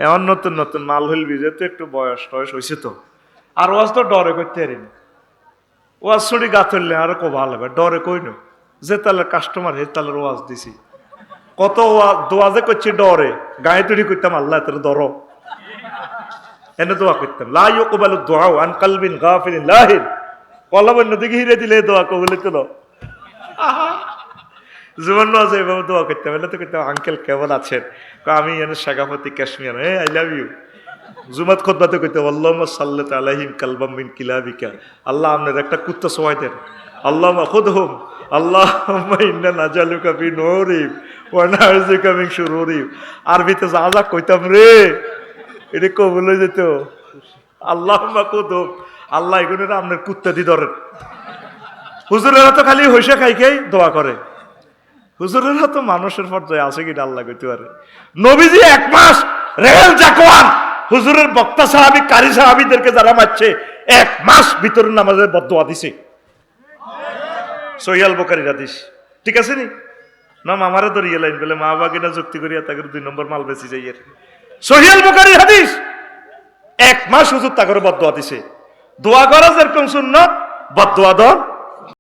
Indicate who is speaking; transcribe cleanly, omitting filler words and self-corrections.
Speaker 1: এমন নতুন নতুন মাল হইল বিজে তো একটু বয়স টয়স হয়েছে তো, আর ওয়াজ তো ডরে করতে পারি না। ওয়াজ ছুটি গা ধরলে আরো কো ভালো হবে, ডরে কই না, যে তালের কাস্টমার হে তালের ওয়াজ দিছি, কত দোয়াজে করছি ডরে, গায়ে তৈরি করতাম আল্লাহ তোর ধরো, এনে দোয়া করতাম লা ইউকবালু দুআ আন কলবিন গাফিলিন লাহিন, কলব অন্যদিকে হিরে দিলে দোয়া কবুলে তো জীবন আছে এভাবে দোয়া করতাম, এলে তো করতাম আঙ্কেল কেমন আছেন, আমি এনে শেখাপতি কাশ্মীর, হে আই লাভ ইউ। জুমাত খুতবাতে কইতে আল্লাহুম্মা সাল্লি আলাইহিম কালবাম মিন কিলাবিকা, আল্লাহ আপনার একটা কুত্তা সওয়াই দেন, আল্লাহুম্মা খুদহুম, আল্লাহুম্মা ইন্না নাজালুকা ফি নূরিহিম ওয়া নাউযুকা মিন শুরুরিহিম। আরবিতে যা যা কইতাম রে এটা কবুল হয়ে যেত। আল্লাহুম্মা খুদহুম, আল্লাহ এগুলো আপনার কুত্তা দি ধরেন। হুজুরেরা তো খালি হইসা খাইকেই দোয়া করে, হুজুরেরা তো মানুষের পর্যায়ে আছে কিনা আল্লাহ কইতে পারে। নবীজি 1 মাস রেল জাকওয়ান হুজুরের বক্তা সাহাবী কারি সাহাবীদেরকে যারা মারছে 1 মাস ভিতরের নামাজের বদদোয়া দিছে। সহিহ আল বুখারীর হাদিস, ঠিক আছে নি? না মামারে ধরিয়ে লাইন বলে মা বাবা কিনা যুক্তি করিয়া তাকে 2 নম্বর মাল বেচি যাই। সহিহ আল বুখারীর হাদিস, 1 মাস হুজুর তাকে বদদোয়া দিছে। দোয়া করা যেরকম সুন্নাত, বদদোয়া দাও